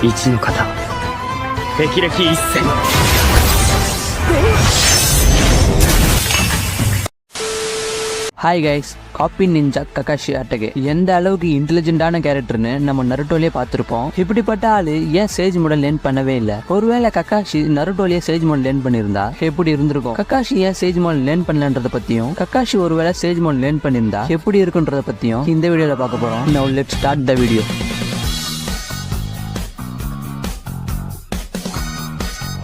一の型霹靂一閃。ஹாய் guys, copy ninja Kakashi அட்டகே எந்த அளவுக்கு இன்டெலிஜென்டான கேரக்டர்னு நம்ம நருட்டோலயே பார்த்துருப்போம். இப்படிப்பட்ட ஆளு ஏன் சேஜ் மோட லேர்ன் பண்ணவே இல்லை? ஒருவேளை ககாஷி நருட்டோலயே சேஜ் மோட் லேர்ன் பண்ணியிருந்தா எப்படி இருந்திருக்கும்? ககாஷி ஏன் சேஜ் மோட் லேர்ன் பண்ணலன்றத பத்தியும், ககாஷி ஒருவேளை சேஜ் மோட் லேர்ன் பண்ணியிருந்தா எப்படி இருக்குன்றத பத்தியும் இந்த வீடியோல பார்க்க போறோம். Now let's start the video.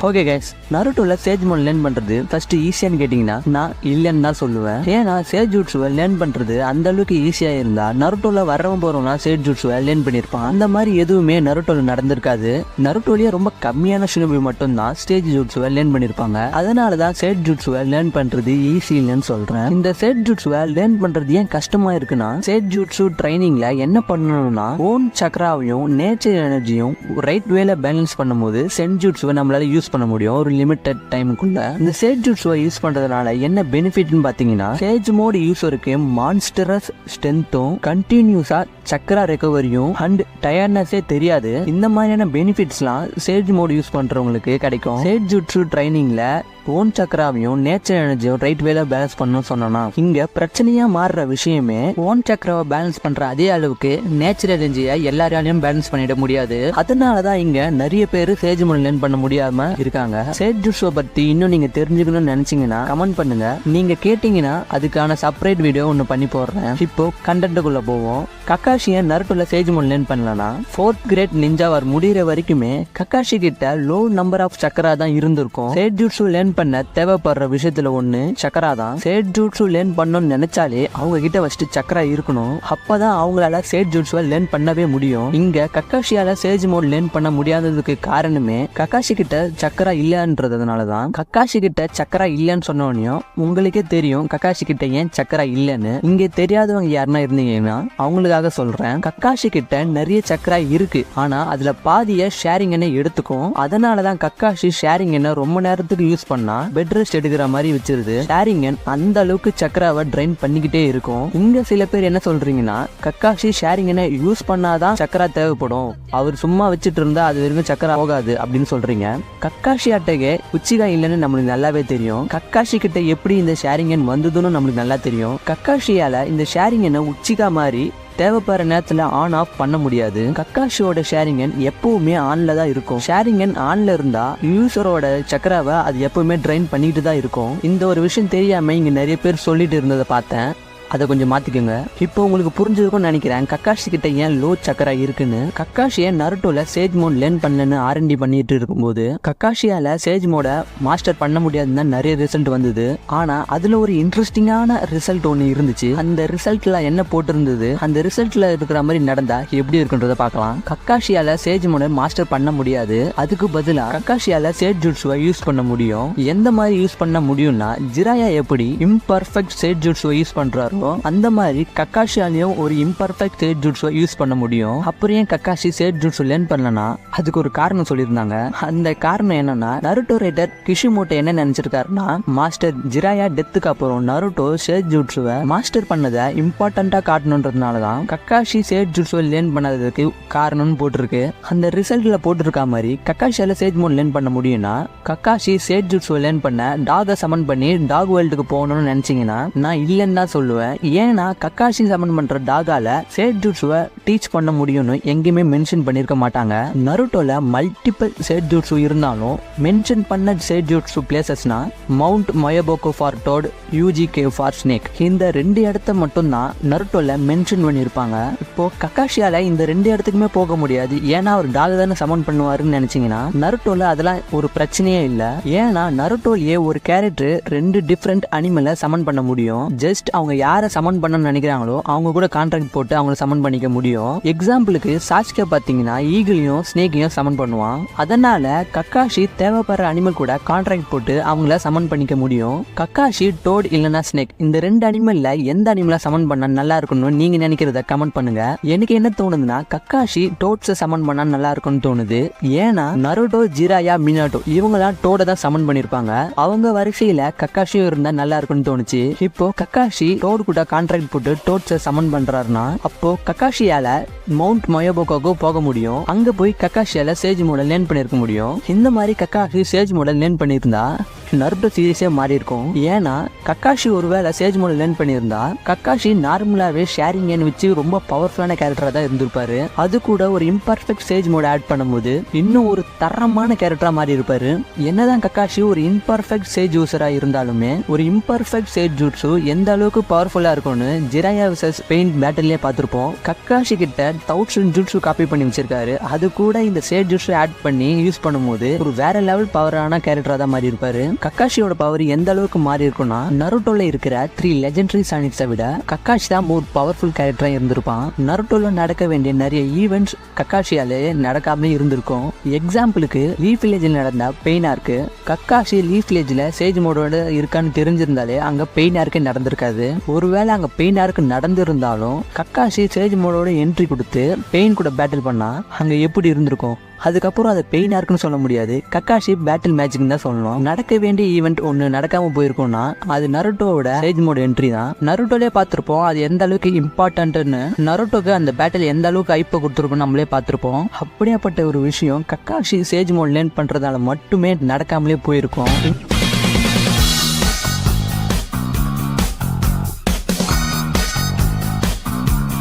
Okay guys, நருட்டோல சேஜ் மோட் லேர்ன் பண்றது ஃபர்ஸ்ட் ஈஸியான்னு கேட்டீங்கன்னா நான் இல்லைன்னு தான் சொல்லுவேன். ஏன்னா சேஜ் ஜூட்ஸுவை லேர்ன் பண்றது அந்த அளவுக்கு ஈஸியா இருந்தா நருட்டோல வரவன் போறவனா சேஜ் ஜூட்ஸுவை லேர்ன் பண்ணிருப்பான். அந்த மாதிரி எதுவுமே நருட்டோல நடந்திருக்காது. நருட்டோலயே ரொம்ப கம்மியான ஷினோபி மட்டும் தான் ஸ்டேஜ் ஜூட்ஸுவை லேர்ன் பண்ணிருப்பாங்க. அதனாலதான் சேஜ் ஜூட்ஸுவை லேர்ன் பண்றது ஈஸி இல்லைன்னு சொல்றேன். இந்த சேஜ் ஜூட்ஸுவை லேர்ன் பண்றது ஏன் கஷ்டமா இருக்குன்னா, சேஜ் ஜூட்ஸு ட்ரைனிங்ல என்ன பண்ணணும்னா ஓன் சக்ராவையும் நேச்சர் எனர்ஜியும் ரைட் வேல பேலன்ஸ் பண்ணும்போது சென் ஜூட்ஸுவை நம்மளால யூஸ் பண்ண முடியும் ஒரு லிமிட்டட் டைமுக்குள்ள. இந்த சேஜ் ஜூட்ஸுவை யூஸ் பண்றதுனால என்ன பெனிஃபிட்னு பாத்தீங்கன்னா, சேஜ் மோட் யூஸருக்கு மான்ஸ்டரஸ் ஸ்ட்ரென்த்தும் கண்டினியூஸா சக்ரா ரெக்கவரியும் அண்ட் டயர்ட்னஸே தெரியாது. இந்த மாதிரியான பெனிஃபிட்ஸ்லாம் சேஜ் மோட் யூஸ் பண்றவங்களுக்கு கிடைக்கும். சேஜ் ஜூட்ஸு ட்ரைனிங்ல ஓன் சக்ராவையும் நேச்சர் எனர்ஜியும் ரைட் வேல பேலன்ஸ் பண்ணணும் சொன்னா, இங்க பிரச்சனையா மாறுற விஷயமே ஓன் சக்ராவை பேலன்ஸ் பண்ற அதே அளவுக்கு நேச்சர் எனர்ஜியை எல்லாராலையும் பேலன்ஸ் பண்ணிட முடியாது. அதனாலதான் இங்க நிறைய பேர் சேஜ் மோட் லேர்ன் பண்ண முடியாம இருக்காங்க. சேஜ் ஜூட்ஸை பத்தி இன்னும் நீங்க தெரிஞ்சுக்கணும்னு நினைச்சீங்கன்னா கமெண்ட் பண்ணுங்க. நீங்க கேட்டீங்கன்னா அதுக்கான செப்பரேட் வீடியோ ஒன்னு பண்ணி போடுறேன். இப்போ கண்டென்ட்டுக்குள்ள போவோம். ககாஷியை நருட்டோல சேஜ் மோட் லேர்ன் பண்ணலனா 4th கிரேட் நிஞ்சா வார் முடிகிற வரைக்குமே ககாஷி கிட்ட லோ நம்பர் ஆஃப் சக்கரா தான் இருந்திருக்கும். சேஜ் ஜூட்ஸு லேர்ன் பண்ண தேவைப்படுற விஷயத்துல ஒண்ணு சக்கரா தான். சேஜ் ஜூட்ஸு லேர்ன் பண்ணணும்னு நினைச்சாலே அவங்க கிட்ட ஃபர்ஸ்ட் சக்கரா இருக்கணும். அப்பதான் அவங்களால சேஜ் ஜூட்ஸுவை லேர்ன் பண்ணவே முடியும். இங்க ககாஷியால சேஜ் மோட் லேர்ன் பண்ண முடியாததுக்கு காரணமே ககாஷி கிட்ட சக்கரா இல்லன்றதுனாலதான். ககாஷி கிட்ட சக்கரா இல்லன்னு சொன்னோனையும் உங்களுக்கே தெரியும் ககாஷி கிட்ட ஏன் சக்கரா இல்லன்னு. இங்க தெரியாதவங்க யாருன்னா இருந்தீங்கன்னா அவங்களுக்காக சொல்றேன். ககாஷி கிட்ட நிறைய சக்கரா இருக்கு, ஆனா அதுல பாதிய ஷேரிங் என்ன எடுத்துக்கும். அதனாலதான் ககாஷி ஷேரிங் என்ன ரொம்ப நேரத்துக்கு யூஸ் பண்ணா பெட் ரெஸ்ட் எடுக்கிற மாதிரி வச்சிருது. ஷேரிங் அந்த அளவுக்கு சக்கராவை ட்ரைன் பண்ணிக்கிட்டே இருக்கும். இங்க சில பேர் என்ன சொல்றீங்கன்னா, ககாஷி ஷேரிங் என்ன யூஸ் பண்ணாதான் சக்கரா தேவைப்படும், அவர் சும்மா வச்சுட்டு இருந்தா அது வரைக்கும் சக்கரா போகாது அப்படின்னு சொல்றீங்க. ககாஷி அட்டகே உச்சிகா இல்லைன்னு நம்மளுக்கு நல்லாவே தெரியும். ககாஷி கிட்ட எப்படி இந்த ஷேரிங் வந்ததுன்னு நம்மளுக்கு நல்லா தெரியும். ககாஷியால இந்த ஷேரிங் உச்சிகா மாதிரி தேவைப்படுற நேரத்துல ஆன் ஆஃப் பண்ண முடியாது. ககாஷியோட ஷேரிங்கன் எப்பவுமே ஆன்ல தான் இருக்கும். ஷேரிங்கன் ஆன்ல இருந்தா யூசரோட சக்கராவை அது எப்பவுமே ட்ரைன் பண்ணிட்டு தான் இருக்கும். இந்த ஒரு விஷயம் தெரியாம இங்க நிறைய பேர் சொல்லிட்டு இருந்ததை பார்த்தேன். அதை கொஞ்சம் மாத்திக்கோங்க. இப்போ உங்களுக்கு புரிஞ்சிருக்கும்னு நினைக்கிறேன் ககாஷி கிட்ட ஏன் லோ சக்கரா இருக்குன்னு. ககாஷியை நருட்டோல சேஜ் மோட் லேர்ன் பண்ணலன்னு R&D பண்ணிட்டு இருக்கும்போது ககாஷியால சேஜ் மோட மாஸ்டர் பண்ண முடியாதுன்னு நிறைய ரிசல்ட் வந்தது. ஆனா அதுல ஒரு இன்ட்ரெஸ்டிங்கான ரிசல்ட் ஒன்னு இருந்துச்சு. அந்த ரிசல்ட்ல என்ன போட்டிருந்தது, அந்த ரிசல்ட்ல இருக்கிற மாதிரி நடந்தா எப்படி இருக்குன்றத பார்க்கலாம். ககாஷியால சேஜ் மோட மாஸ்டர் பண்ண முடியாது, அதுக்கு பதிலா ககாஷியால சேஜ் ஜூட்ஸுவை யூஸ் பண்ண முடியும். எந்த மாதிரி யூஸ் பண்ண முடியும்னா, ஜிராயா எப்படி இம்பர்ஃபெக்ட் சேஜ் ஜூட்ஸுவை யூஸ் பண்றாரோ அந்த மாதிரி ககாஷியாலையும் ஒரு இம்பர்ஃபெக்ட் சேஜ் ஜூட்ஸுவை யூஸ் பண்ண முடியும். அப்புறம் ஏன் ககாஷி சேஜ் ஜூட்ஸு லேர்ன் பண்ணலனா அதுக்கு ஒரு காரணம் சொல்லியிருந்தாங்க. அந்த காரணம் என்னன்னா, நருட்டோ ரைட்டர் கிஷிமோட்டோ என்ன நினைச்சிருக்காருன்னா, மாஸ்டர் ஜிராயா டெத்துக்கு அப்புறம் நருட்டோ சேஜ் ஜூட்ஸுவை மாஸ்டர் பண்ணதை இம்பார்ட்டண்டா காட்டணுன்றதுனாலதான் ககாஷி சேஜ் ஜூட்ஸுவை லேர்ன் பண்ணதுக்கு காரணம்னு போட்டிருக்கு. அந்த ரிசல்ட்ல போட்டிருக்க மாதிரி ககாஷியால சேஜ் மோட் லேர்ன் பண்ண முடியும்னா, ககாஷி சேஜ் ஜூட்ஸுவை லேர்ன் பண்ண டாகை சமன் பண்ணி டாக் வேர்ல்டுக்கு போகணும்னு நினைச்சீங்கன்னா நான் இல்லைன்னு தான் சொல்லுவேன். ஏன்னா ககாஷி சமன் பண்ற டாகால சேஜ் ஜூட்ஸுவை டீச் பண்ண முடியும்னு எங்கேயுமே மென்ஷன் பண்ணிருக்க மாட்டாங்க. நருட்டோல மல்டிபிள் சேஜ் ஜூட்ஸு இருந்தாலும் மென்ஷன் பண்ண சேஜ் ஜூட்ஸு பிளேசஸ்னா மவுண்ட் மொயபோகோ ஃபார் டோட், யூஜி கேவ் ஃபார் ஸ்னேக். இந்த 2 இடத்த மட்டும் தான் நருட்டோல மென்ஷன் பண்ணிருப்பாங்க. இப்போ ககாஷியால இந்த 2 இடத்துக்குமே போக முடியாது, ஏன்னா அவர் டாக் தானே சமன் பண்ணுவாருன்னு நினைச்சீங்கன்னா நருட்டோல அதெல்லாம் ஒரு பிரச்சனையே இல்ல. ஏன்னா நருட்டோலயே ஒரு கேரக்டர் 2 டிஃப்ரெண்ட் அனிமலை சமன் பண்ண முடியும். ஜஸ்ட் அவங்க யாரை சமன் பண்ண நினைக்கிறாங்களோ அவங்க கூட கான்ட்ராக்ட் போட்டு அவங்களை சமன் பண்ணிக்க முடியும். எக்ஸாம்பிளுக்கு சாஸ்கே பாத்தீங்கன்னா ஈகிளையும் ஸ்னேக்கையும் சமன் பண்ணுவான். அதனால ககாஷி தேவைப்படுற அனிமல் கூட கான்ட்ராக்ட் போட்டு அவங்கள சமன் பண்ணிக்க முடியும். ககாஷி டோட் இல்லனா ஸ்னேக் இந்த 2 அனிமல்ல எந்த அனிமலை சமன் பண்ணா நல்லா இருக்கணும்னு நீங்க நினைக்கிறத கமெண்ட் பண்ணுங்க. எனக்கு என்ன தோணுதுன்னா, ககாஷி டோட்ஸை சமன் பண்ணா நல்லா இருக்கும்னு தோணுது. ஏன்னா நருட்டோ, ஜிராயா, மினாட்டோ இவங்கலாம் டோட தான் சமன் பண்ணிருப்பாங்க. அவங்க வரிசையில ககாஷியும் இருந்தா நல்லா இருக்கும்னு தோணுச்சு. இப்போ ககாஷி டோட் கூட கான்ட்ராக்ட் போட்டு டோட்ஸை சமன் பண்றாருன்னா அப்போ கக்காஷியால மவுண்ட் மயோபோக்காவுக்கு போக முடியும். அங்க போய் கக்காஷியால சேஜ் மோட லேர்ன் பண்ணிருக்க முடியும். இந்த மாதிரி கக்காஷி சேஜ் மோட லேர்ன் பண்ணியிருந்தா நருட்டோ சீரியஸே மாறி இருக்கும். ஏன்னா கக்காஷி ஒருவேளை சேஜ் மோட லேர்ன் பண்ணியிருந்தா கக்காஷி நார்மலாவே ஷேரிங்கன்னு வச்சு ரொம்ப பவர்ஃபுல்லான கேரக்டரா தான் இருந்திருப்பாரு. அது கூட ஒரு இம்பர்ஃபெக்ட் சேஜ் மோட ஆட் பண்ணும்போது இன்னும் ஒரு தரமான கேரக்டரா மாறி இருப்பாரு. என்னதான் கக்காஷி ஒரு இம்பர்ஃபெக்ட் சேஜ் யூசரா இருந்தாலுமே ஒரு இம்பர்ஃபெக்ட் சேஜ் ஜூட்ஸு எந்த அளவுக்கு பவர்ஃபுல்லா இருக்கும்னு ஜிராயா vs பெயின் பேட்டிலே பார்த்திருப்போம். கக்காஷி கிட்ட 1000 ஜூட்ஸு காப்பி பண்ணி வச்சிருக்காரு. அது கூட இந்த சேஜ் ஜூட்ஸு ஆட் பண்ணி யூஸ் பண்ணும்போது ஒரு வேற லெவல் பவரான கேரக்டரா தான் மாறி இருப்பாரு. கக்காஷியோட பவர் எந்த அளவுக்கு மாறி இருக்கும்னா நருட்டோல இருக்கிற 3 லெஜெண்டரி சானிட்ஸை விட கக்காஷி தான் மோர் பவர்ஃபுல் கேரக்டரா இருந்திருப்பான். நருட்டோல நடக்க வேண்டிய நிறைய ஈவெண்ட்ஸ் கக்காஷியாலே நடக்காமலே இருந்திருக்கும். எக்ஸாம்பிளுக்கு லீஃப் வில்லேஜில் நடந்த பெயினார்க்கு கக்காஷி லீஃப் வில்லேஜில் சேஜ் மோடோட இருக்கான்னு தெரிஞ்சிருந்தாலே அங்க பெயினார்க்கு நடந்திருக்காது. ஒருவேளை அங்க பெயினார்க்கு நடந்திருந்தாலும் கக்காஷி சேஜ் மோடோட என்ட்ரி கொடுத்து பெயின் கூட பேட்டில் பண்ணா அங்க எப்படி இருந்திருக்கும்? அதுக்கப்புறம் அது பெயினா இருக்குன்னு சொல்ல முடியாது, கக்காஷி பேட்டில் மேஜிக் தான் சொல்லணும். நடக்க வேண்டிய ஈவெண்ட் ஒன்று நடக்காம போயிருக்கோம்னா அது நருட்டோவோட சேஜ் மோட் என்ட்ரி தான். நருட்டோலே பார்த்துருப்போம் அது எந்த அளவுக்கு இம்பார்ட்டன்ட்னு. நருட்டோக்கு அந்த பேட்டில் எந்த அளவுக்கு ஐப்ப கொடுத்துருக்கோம் நம்மளே பார்த்துருப்போம். அப்படியாப்பட்ட ஒரு விஷயம் கக்காஷி சேஜ் மோட் லேர்ன் பண்றதால மட்டுமே நடக்காமலே போயிருக்கும்.